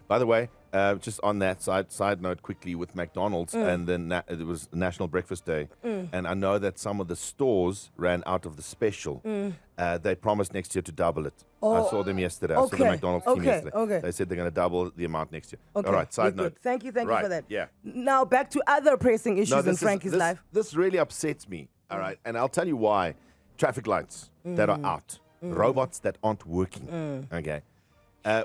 By the way, just on that side note quickly with McDonald's, and then it was National Breakfast Day, and I know that some of the stores ran out of the special. They promised next year to double it. I saw them yesterday. I saw the McDonald's team yesterday. They said they're going to double the amount next year. All right, side note. Good. Thank you for that. Yeah. Now back to other pressing issues in Frankie's life. This really upsets me. All right, and I'll tell you why. Traffic lights that are out, robots that aren't working. Okay.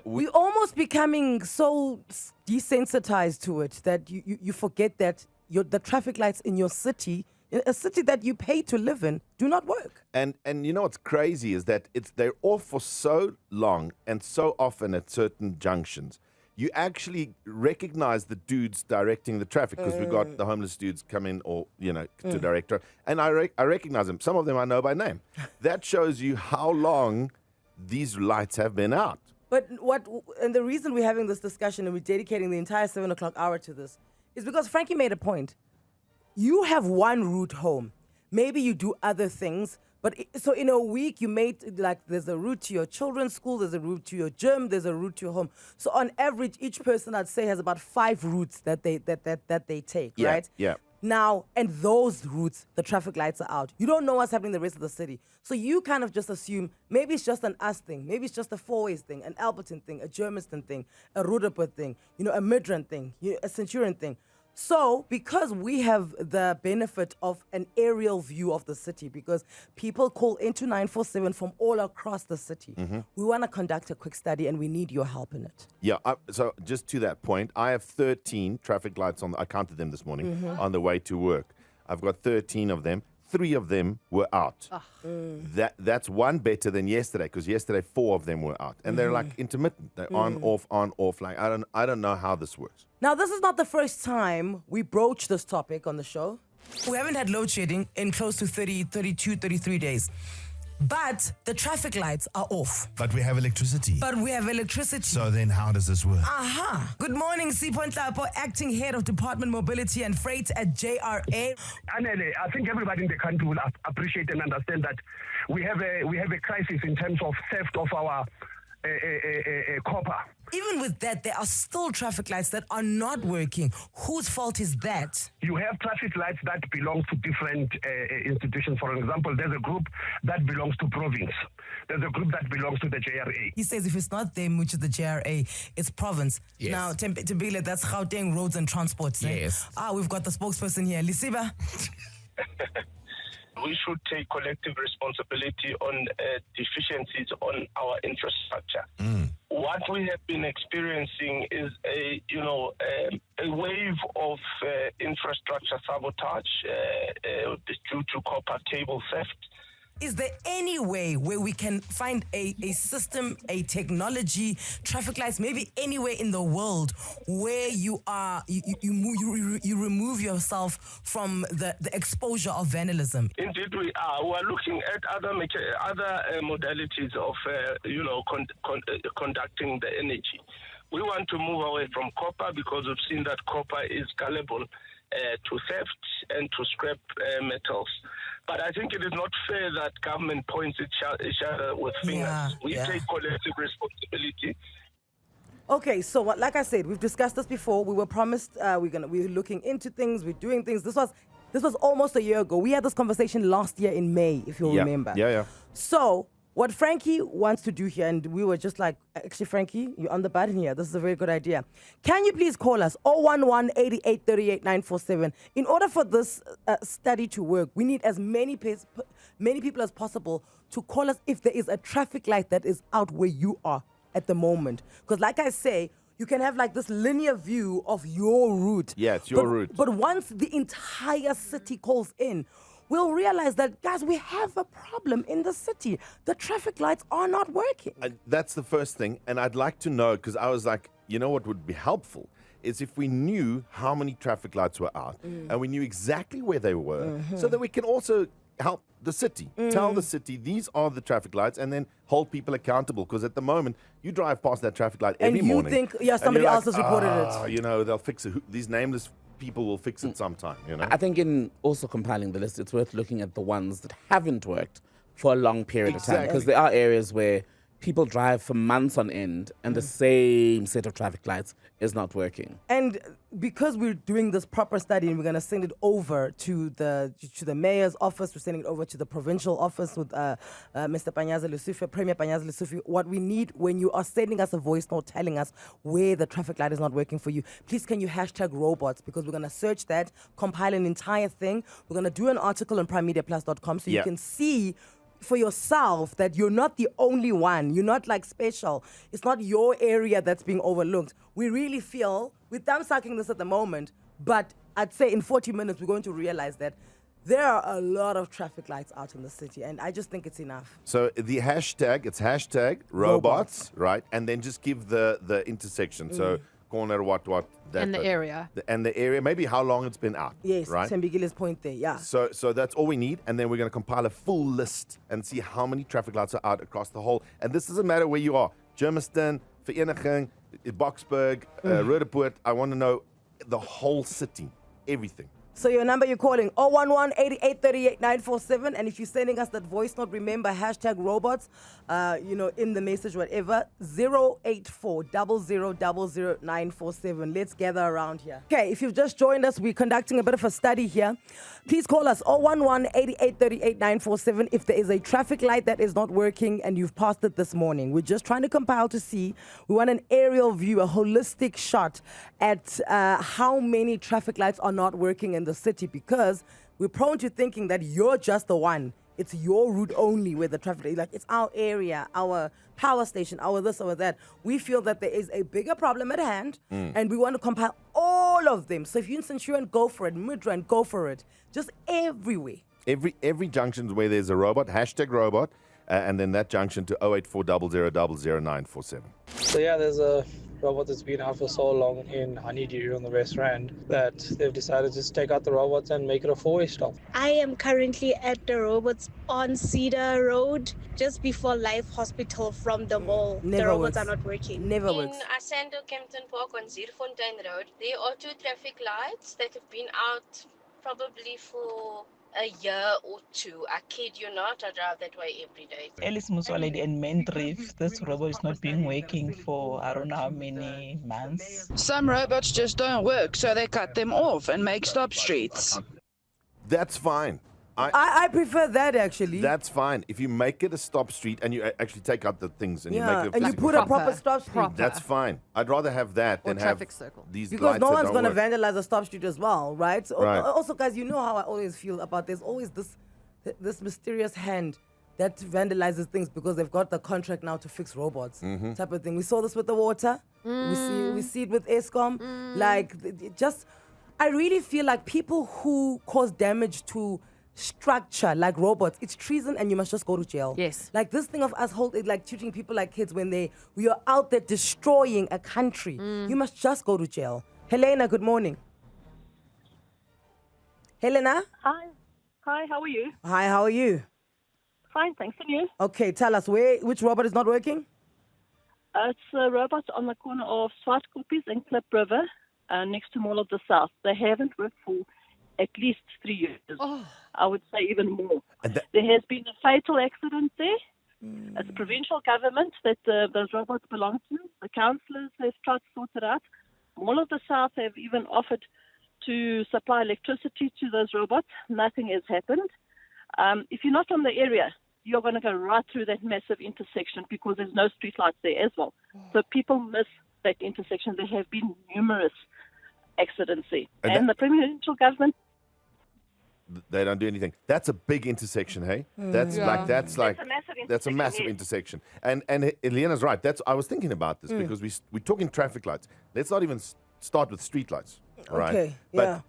We're almost becoming so desensitized to it that you forget that the traffic lights in your city, a city that you pay to live in, do not work. And you know what's crazy is that they're off for so long and so often at certain junctions. You actually recognize the dudes directing the traffic because we've got the homeless dudes come in or, to direct her. And I recognize them. Some of them I know by name. That shows you how long these lights have been out. But the reason we're having this discussion and we're dedicating the entire 7 o'clock hour to this is because Frankie made a point. You have one route home. Maybe you do other things, but so in a week you made there's a route to your children's school, there's a route to your gym, there's a route to your home. So on average, each person I'd say has about 5 routes that they take, right? Yeah. Now, and those routes, the traffic lights are out. You don't know what's happening in the rest of the city. So you kind of just assume maybe it's just an us thing. Maybe it's just a Fourways thing, an Alberton thing, a Germiston thing, a Rudapur thing, a Midrand thing, a Centurion thing. So because we have the benefit of an aerial view of the city, because people call into 947 from all across the city, we want to conduct a quick study and we need your help in it. Yeah, so just to that point, I have 13 traffic lights I counted them this morning on the way to work. I've got 13 of them. 3 of them were out. That's one better than yesterday, because yesterday 4 of them were out, and they're like intermittent. They're on, off. Like I don't know how this works. Now, this is not the first time we broach this topic on the show. We haven't had load shedding in close to 30, 32, 33 days. But the traffic lights are off. But we have electricity. So then how does this work? Good morning, Sipho Nhlapo, Acting Head of Department Mobility and Freight at JRA. Anele, I think everybody in the country will appreciate and understand that we have a crisis in terms of theft of our copper. Even with that, there are still traffic lights that are not working. Whose fault is that? You have traffic lights that belong to different institutions. For example, there's a group that belongs to province. There's a group that belongs to the JRA. He says if it's not them, which is the JRA, it's province. Yes. Now, Tembile, that's Gauteng Roads and Transport. Yes. We've got the spokesperson here. Lisiba. We should take collective responsibility on deficiencies on our infrastructure. What we have been experiencing is a wave of infrastructure sabotage due to copper cable theft. Is there any way where we can find a system, a technology, traffic lights, maybe anywhere in the world where you remove yourself from the exposure of vandalism? Indeed, we are. We are looking at other modalities of conducting the energy. We want to move away from copper because we've seen that copper is gullible to theft and to scrap metals. But I think it is not fair that government points each other with fingers. We take collective responsibility. Okay, so like I said, we've discussed this before. We were promised we're looking into things, we're doing things. This was almost a year ago. We had this conversation last year in May, if you'll remember. Yeah. So what Frankie wants to do here, and we were just like, actually, Frankie, you're on the button here. This is a very good idea. Can you please call us 011-8838-947? In order for this study to work, we need as many people as possible to call us if there is a traffic light that is out where you are at the moment. Because like I say, you can have like this linear view of your route. Yeah, it's your route. But once the entire city calls in, we'll realize that, guys, we have a problem in the city. The traffic lights are not working. That's the first thing. And I'd like to know, because I was like, what would be helpful is if we knew how many traffic lights were out and we knew exactly where they were so that we can also help the city, tell the city these are the traffic lights and then hold people accountable. Because at the moment, you drive past that traffic light every morning. And you think, somebody else has reported it. They'll fix it. These nameless people will fix it sometime, I think in also compiling the list, it's worth looking at the ones that haven't worked for a long period of time, because there are areas where people drive for months on end and the same set of traffic lights is not working. And because we're doing this proper study and we're going to send it over to the mayor's office, we're sending it over to the provincial office with Mr. Panyaza Lesufi, Premier Panyaza Lesufi, what we need when you are sending us a voice note telling us where the traffic light is not working for you, please can you hashtag robots, because we're going to search that, compile an entire thing. We're going to do an article on primediaplus.com so you can see for yourself that you're not the only one. You're not like special. It's not your area that's being overlooked. We really feel, we're thumb sucking this at the moment, but I'd say in 40 minutes, we're going to realize that there are a lot of traffic lights out in the city, and I just think it's enough. So the hashtag, it's hashtag robots, right? And then just give the intersection. So corner, what, that. And the area. And the area, maybe how long it's been out. Yes, right? Tembigile's point there, yeah. So that's all we need, and then we're going to compile a full list and see how many traffic lights are out across the whole. And this doesn't matter where you are. Germiston, Vereniging, Boksburg, Roodepoort. I want to know the whole city, everything. So your number you're calling, 011-8838-947. And if you're sending us that voice note, remember, hashtag robots, in the message, whatever, 084-0000-947. Let's gather around here. Okay, if you've just joined us, we're conducting a bit of a study here. Please call us, 011-8838-947 if there is a traffic light that is not working and you've passed it this morning. We're just trying to compile to see. We want an aerial view, a holistic shot at how many traffic lights are not working in the city, because we're prone to thinking that you're just the one. It's your route only where the traffic is. Like, it's our area, our power station, our this, our that. We feel that there is a bigger problem at hand, and we want to compile all of them. So if you're in Centurion, go for it. Midrand, go for it. Just everywhere. Every junction where there's a robot, hashtag robot, and then that junction to 084-0000-947. So yeah, there's a robot that's been out for so long in Honeydew on the West Rand that they've decided to just take out the robots and make it a four-way stop. I am currently at the robots on Cedar Road, just before Life Hospital from the mall. Never the robots works. are not working. Never works. In Asando Kempton Park on Zierfontein Road, there are 2 traffic lights that have been out probably for a year or 2. I kid you not, I drive that way every day. Alice Muswaledi and Mendrief, this robot is not been working for I don't know how many months. Some robots just don't work, so they cut them off and make stop streets. That's fine. I prefer that, actually. That's fine. If you make it a stop street and you actually take out the things and you make it a and you put a proper stop street. That's fine. I'd rather have that than have circle. These Because lights no that one's don't going to work. vandalize a stop street as well, right? Right. Also, guys, you know how I always feel about this mysterious hand that vandalizes things because they've got the contract now to fix robots, type of thing. We saw this with the water. We see it with ESCOM. I really feel like people who cause damage to structure like robots, it's treason and you must just go to jail. Yes. Like this thing of us treating people like kids when we are out there destroying a country. You must just go to jail. Helena, good morning. Helena? Hi, how are you? Hi, how are you? Fine, thanks. And you? Okay, tell us which robot is not working? It's a robot on the corner of Swartkoppies and Klip River, next to Mall of the South. They haven't worked for at least 3 years. I would say even more. There has been a fatal accident there. It's the provincial government that those robots belong to. The councillors have tried to sort it out. Mall of the South have even offered to supply electricity to those robots. Nothing has happened. If you're not from the area, you're going to go right through that massive intersection because there's no street lights there as well. So people miss that intersection. There have been numerous accidents there. And the provincial government, they don't do anything. That's a big intersection, hey? That's a massive intersection. And Elena's right. I was thinking about this because we're talking traffic lights. Let's not even start with street lights, right? Okay, But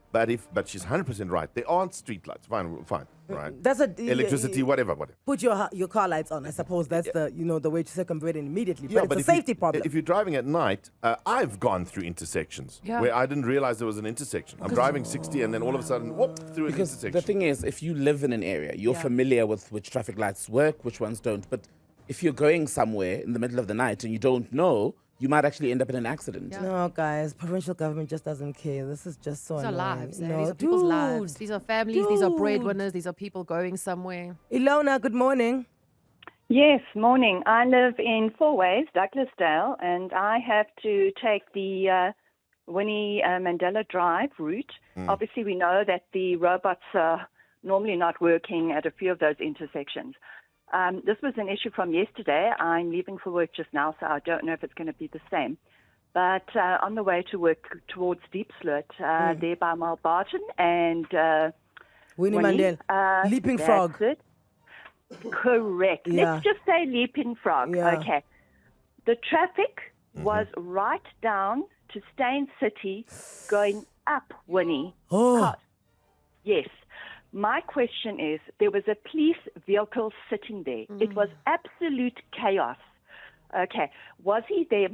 she's 100% right. There aren't street lights. Fine, right? That's electricity, whatever. Put your car lights on. I suppose that's the way to circumvent it immediately. But it's a safety problem. If you're driving at night, I've gone through intersections where I didn't realize there was an intersection. I'm driving 60 and then all of a sudden, whoop, through an intersection. The thing is, if you live in an area, you're familiar with which traffic lights work, which ones don't. But if you're going somewhere in the middle of the night and you don't know, you might actually end up in an accident. No, guys, provincial government just doesn't care. This is just so These are annoying. lives. No, These are people's lives. These are families. These are breadwinners. These are people going somewhere. Ilona, good morning. Yes, morning. I live in Four Ways, Douglasdale, and I have to take the Winnie Mandela Drive route. Obviously, we know that the robots are normally not working at a few of those intersections. This was an issue from yesterday. I'm leaving for work just now, so I don't know if it's going to be the same. But on the way to work towards Deep Sloot, there by Malbarton and Winnie Mandela, Leaping Frog. It. Correct. Yeah. Let's just say Leaping Frog. Yeah. Okay. The traffic was right down to Stain City going up Winnie. Oh. Yes. My question is, there was a police vehicle sitting there. It was absolute chaos. Okay. Was he there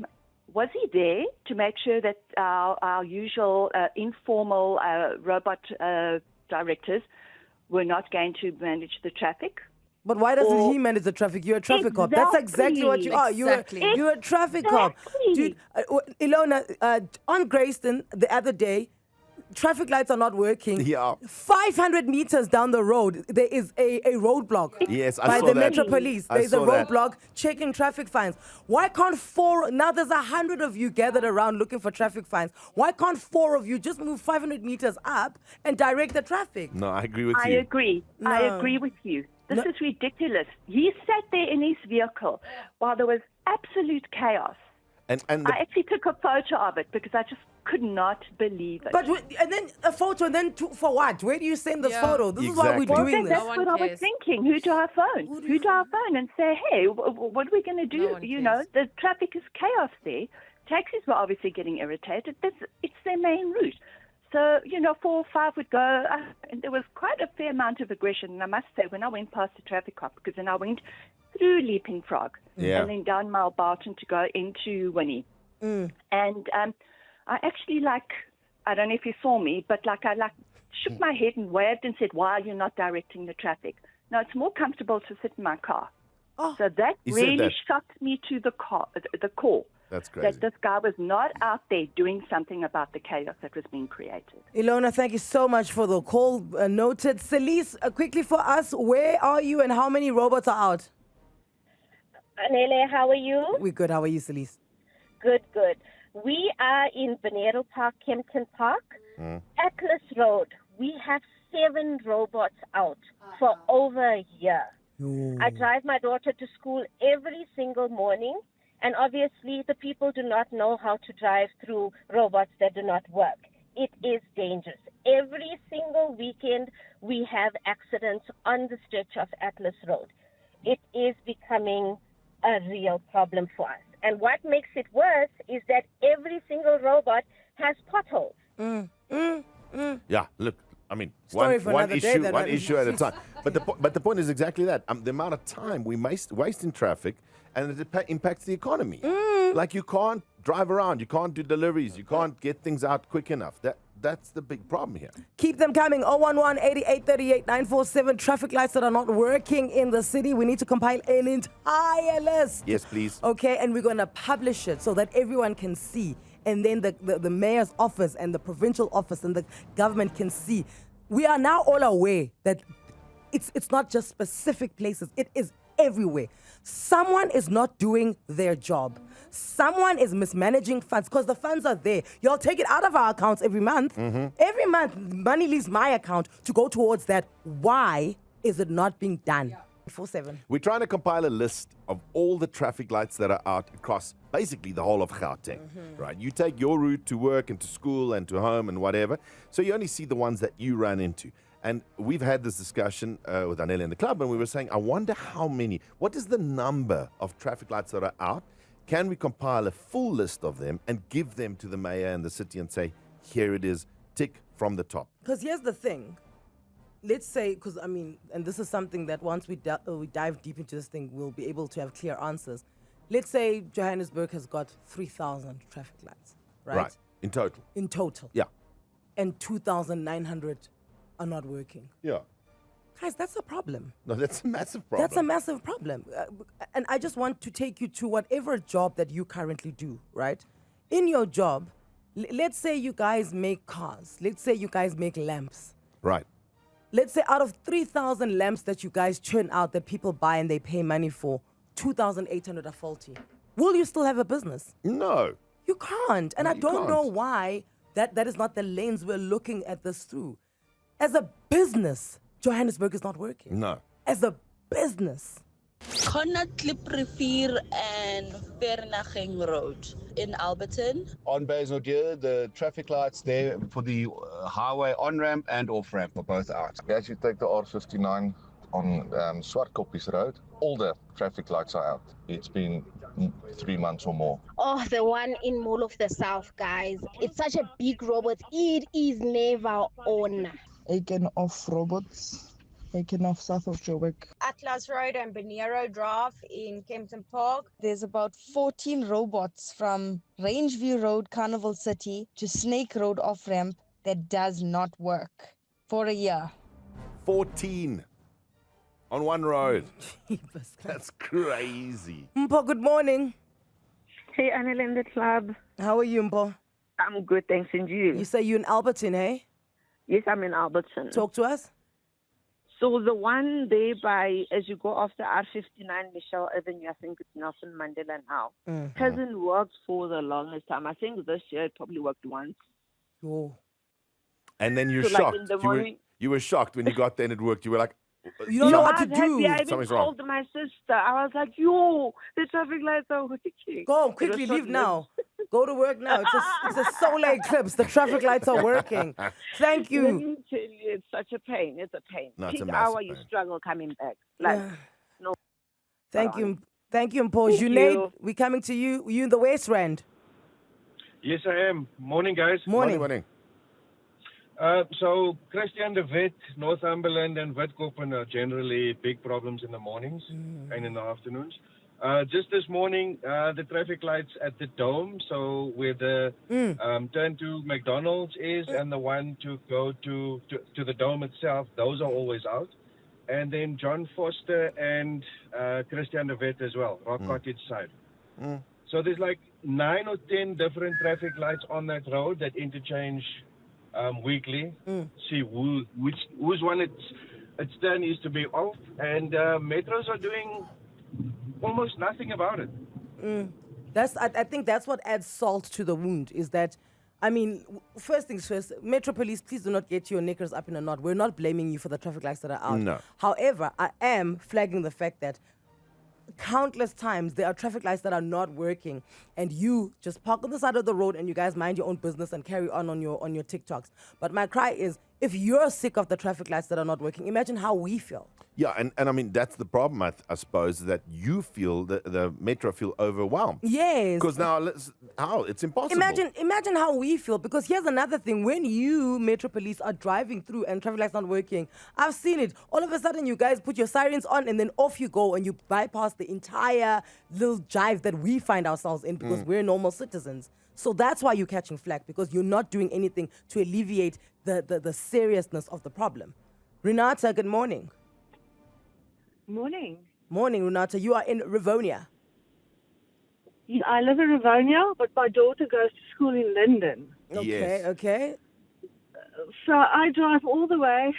to make sure that our usual informal robot directors were not going to manage the traffic? But why doesn't he manage the traffic? You're a traffic cop. That's exactly what you are. You're a traffic cop. Dude, Ilona, on Grayston the other day, traffic lights are not working. Yeah. 500 meters down the road, there is a roadblock. Yes, I by saw the that. Metro Police. There's a roadblock checking traffic fines. Why can't now there's 100 of you gathered around looking for traffic fines. Why can't 4 of you just move 500 meters up and direct the traffic? No, I agree with I you. agree. No. I agree with you. This is ridiculous. He sat there in his vehicle while there was absolute chaos. And I actually took a photo of it because I just could not believe it. But and then a photo, and then for what? Where do you send this photo? This is why we're doing this. That's what I was thinking. Who do I phone? Who do I phone and say, hey, what are we going to do? The traffic is chaos there. Taxis were obviously getting irritated. It's their main route. So, 4 or 5 would go, and there was quite a fair amount of aggression. And I must say, when I went past the traffic cop, because then I went through Leaping Frog and then down Malbarton to go into Winnie. And I actually, I don't know if you saw me, but I shook my head and waved and said, why are you not directing the traffic? No, it's more comfortable to sit in my car. So that really shocked me to the core. That's crazy. That this guy was not out there doing something about the chaos that was being created. Ilona, thank you so much for the call. Noted. Celise, quickly for us, where are you and how many robots are out? Anele, how are you? We're good. How are you, Celise? Good, good. We are in Venero Park, Kempton Park. Atlas Road, we have 7 robots out for over a year. I drive my daughter to school every single morning. And obviously, the people do not know how to drive through robots that do not work. It is dangerous. Every single weekend, we have accidents on the stretch of Atlas Road. It is becoming a real problem for us. And what makes it worse is that every single robot has potholes. Yeah, look, I mean, Story for one another day, issue at a time. But the point is exactly that. The amount of time we waste in traffic, and it impacts the economy. Like, you can't drive around, you can't do deliveries, you can't get things out quick enough. That's the big problem here. Keep them coming. 011-8838-947. Traffic lights that are not working in the city. We need to compile an entire list. Yes, please. Okay, and we're going to publish it so that everyone can see. And then the mayor's office and the provincial office and the government can see. We are now all aware that it's not just specific places. It is everywhere. Someone is not doing their job. Someone is mismanaging funds because the funds are there. Y'all take it out of our accounts every month. Every month, money leaves my account to go towards that. Why is it not being done? 4/7. We're trying to compile a list of all the traffic lights that are out across basically the whole of Gauteng. Right? You take your route to work and to school and to home and whatever, so you only see the ones that you run into. And we've had this discussion with Anele and The Club, and we were saying, I wonder how many, what is the number of traffic lights that are out? Can we compile a full list of them and give them to the mayor and the city and say, here it is, tick from the top? Because here's the thing. Let's say, because I mean, and this is something that once we dive deep into this thing, we'll be able to have clear answers. Let's say Johannesburg has got 3,000 traffic lights, right? Right, in total. In total. Yeah. And 2,900 are not working. Yeah. Guys, that's a problem. No, that's a massive problem. That's a massive problem. And I just want to take you to whatever job that you currently do, right? In your job, let's say you guys make cars. Let's say you guys make lamps. Right. let's say out of 3,000 lamps that you guys churn out that people buy and they pay money for, 2,800 are faulty. Will you still have a business? No. You can't. And No, I you don't know can't. why that is not the lens we're looking at this through. As a business, Johannesburg is not working. No. As a business. Connaught Klip Rivier and Vernaching Road in Alberton. On Baysnodere, the traffic lights there for the highway on-ramp and off-ramp are both out. As you take the R59 on Swartkoppies Road, all the traffic lights are out. It's been 3 months or more. Oh, the one in Mall of the South, guys. It's such a big robot. It is never on. Aiken off robots. Aiken off south of Joburg. Atlas Road and Bonero Drive in Kempton Park. There's about 14 robots from Rangeview Road, Carnival City to Snake Road off-ramp that does not work for a year. 14 on one road. That's crazy. Mpo, good morning. Hey, Anele and The Club. How are you, Mpo? I'm good, thanks, and you? You say you're in Alberton, hey? Yes, I'm in Alberton. Talk to us. So the one there by, as you go after R59, Michelle Avenue, I think it's Nelson Mandela now, hasn't worked for the longest time. I think this year it probably worked once. Oh. And then you're So, like, shocked. in the morning- You were shocked when you got there and it worked. You were like, you don't know what to I was happy. do. I even Something's wrong. called my sister. I was like, yo, the traffic lights are working. Go, It quickly, was leave short-lived. now. Go to work now. It's a solar eclipse. The traffic lights are working. Thank Let you. me tell you, it's such a pain. It's a pain. No, it's a Peak massive hour, you pain. struggle coming back. Like, Yeah. no. Thank you. Thank you, Mpo. Thank Junaid, you. we're coming to you. You in the West Rand. Yes, I am. Morning, guys. Morning. So, Christian de Wet, Northumberland, and Witkoppen are generally big problems in the mornings and in the afternoons. Just this morning, the traffic lights at the Dome, so where the turn to McDonald's is and the one to go to the Dome itself, those are always out. And then John Foster and Christian de Wet as well, Rock Cottage side. So there's like 9 or 10 different traffic lights on that road that interchange weekly. See whose one its turn is to be off, and metros are doing almost nothing about it. I think that's what adds salt to the wound. Is that, I mean, first things first, Metro Police, please do not get your knickers up in a knot. We're not blaming you for the traffic lights that are out. No. However, I am flagging the fact that countless times there are traffic lights that are not working, and you just park on the side of the road and you guys mind your own business and carry on your TikToks. But my cry is, if you're sick of the traffic lights that are not working, imagine how we feel. Yeah, and I mean, that's the problem, I suppose, that you feel, the Metro feel overwhelmed. Yes. Because now, it's impossible. Imagine how we feel, because here's another thing. When you, Metro Police, are driving through and traffic lights not working, I've seen it. All of a sudden, you guys put your sirens on and then off you go and you bypass the entire little jive that we find ourselves in because we're normal citizens. So that's why you're catching flack, because you're not doing anything to alleviate the seriousness of the problem. Renata, good morning. Morning. Morning, Renata. You are in Rivonia. Yeah, I live in Rivonia, but my daughter goes to school in Linden. Okay. So I drive all the way,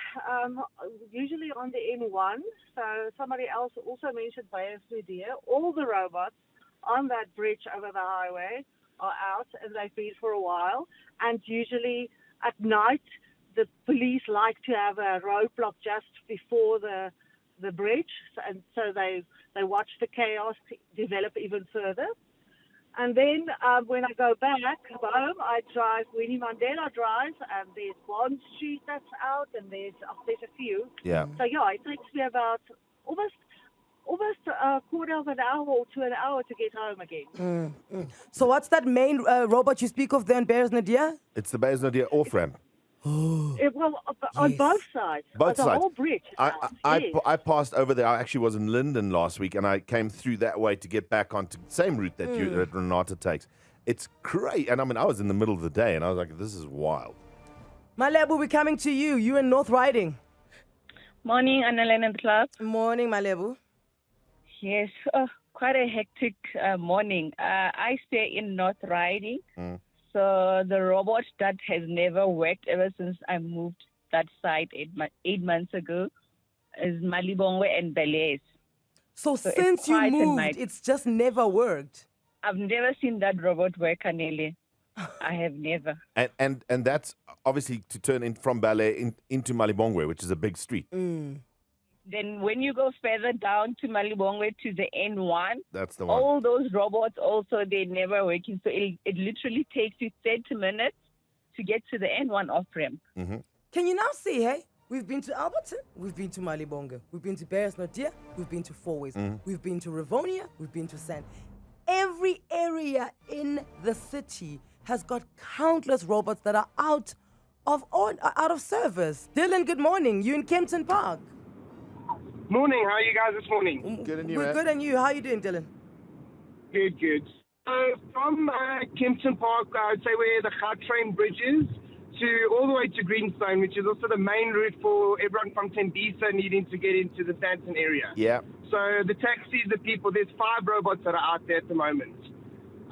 usually on the N1. So somebody else also mentioned Baysnodere. All the robots on that bridge over the highway are out, and they've been for a while. And usually at night, the police like to have a roadblock just before the bridge, and so they watch the chaos develop even further. And then when I go back home, I drive Winnie Mandela Drive, and there's Bond Street that's out, and there's a few. Yeah. So yeah, it takes me about almost a quarter of an hour or to an hour to get home again. So what's that main robot you speak of there in Baysnodere? It's the Baysnodere off-ramp. On both sides. Both the sides. whole bridge. I passed over there. I actually was in Linden last week, and I came through that way to get back onto the same route that Renata takes. It's great. And I mean, I was in the middle of the day, and I was like, this is wild. Malebu, we're coming to you. You in North Riding. Morning, Anele and The Club. Morning, Malebu. Yes, quite a hectic morning. I stay in North Riding. So the robot that has never worked ever since I moved that site 8 months ago is Malibongwe and Belize. So since you moved, it's just never worked. I've never seen that robot work, Anele. I have never. And that's obviously to turn in from Ballet into Malibongwe, which is a big street. Then when you go further down to Malibongwe to the N1, that's the one. All those robots also, they're never working. So it literally takes you 30 minutes to get to the N1 off-ramp. Can you now see, hey? We've been to Alberton, we've been to Malibongwe, we've been to Beresnodia, we've been to Fourways, we've been to Rivonia, we've been to Sand. Every area in the city has got countless robots that are out of service. Dylan, good morning. You in Kempton Park? Morning. How are you guys this morning? Good, and you, We're good, and you? How are you doing, Dylan? Good. From Kempton Park, I'd say where the Gautrain bridge is, to all the way to Greenstone, which is also the main route for everyone from Tembisa needing to get into the Sandton area. Yeah. So the taxis, the people, there's 5 robots that are out there at the moment.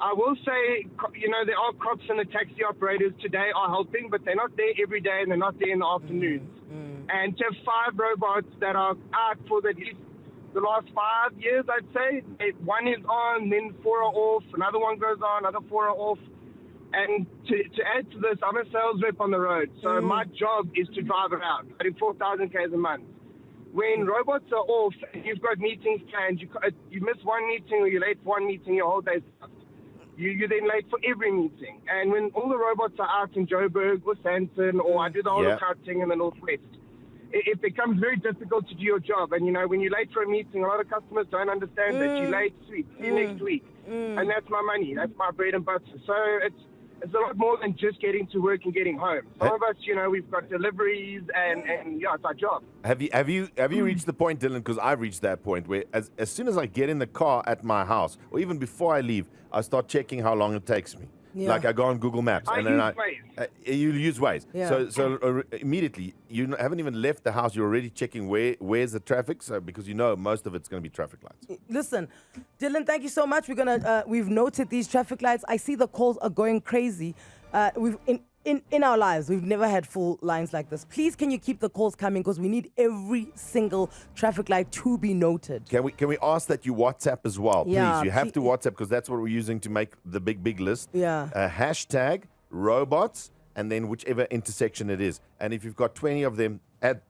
I will say, there are cops and the taxi operators today are helping, but they're not there every day and they're not there in the afternoons. And to have 5 robots that are out for at least the last 5 years, I'd say, 1 is on, then 4 are off, another one goes on, another 4 are off. And to add to this, I'm a sales rep on the road, so my job is to drive around. I do 4,000 Ks a month. When robots are off and you've got meetings planned, you miss one meeting or you're late for one meeting, your whole day's up. You're then late for every meeting. And when all the robots are out in Joburg or Sandton, or I do the whole of Gauteng in the northwest, it becomes very difficult to do your job. And, when you're late for a meeting, a lot of customers don't understand that you're late, sweet, see you next week. And that's my money. That's my bread and butter. So it's a lot more than just getting to work and getting home. Some of us, we've got deliveries and it's our job. Have you reached the point, Dylan? Because I've reached that point where as soon as I get in the car at my house, or even before I leave, I start checking how long it takes me. Yeah. Like I go on Google Maps and then you use Waze. Yeah. So immediately you haven't even left the house. You're already checking where's the traffic. So because most of it's going to be traffic lights. Listen, Dylan, thank you so much. We've noted these traffic lights. I see the calls are going crazy. In our lives, we've never had full lines like this. Please, can you keep the calls coming, because we need every single traffic light to be noted. Can we ask that you WhatsApp as well, please? Yeah, You have to WhatsApp, because that's what we're using to make the big list. Yeah. Hashtag robots, and then whichever intersection it is. And if you've got 20 of them, add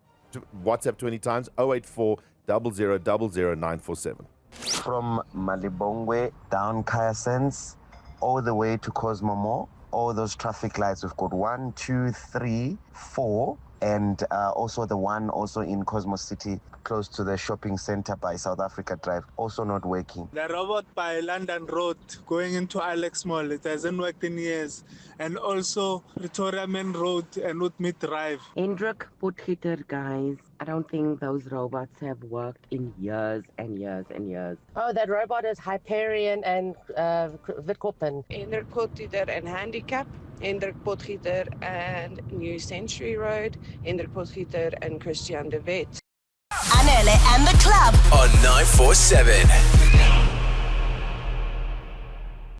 WhatsApp 20 times, 084 0000 947. From Malibongwe down Kaya Sense all the way to Cosmo Mall. All those traffic lights, we've got 1, 2, 3, 4, and also the one also in Cosmos City, close to the shopping center by South Africa Drive, also not working. The robot by London Road going into Alex Mall, it hasn't worked in years. And also Pretoria Main Road and Woodmead Drive. Hendrik Potgieter, guys. I don't think those robots have worked in years and years and years. Oh, that robot is Hyperion and Witkoppen. Hendrik Potgieter and Handicap. Hendrik Potgieter and New Century Road. Hendrik Potgieter and Christian de Wet. Anele and The Club on 947.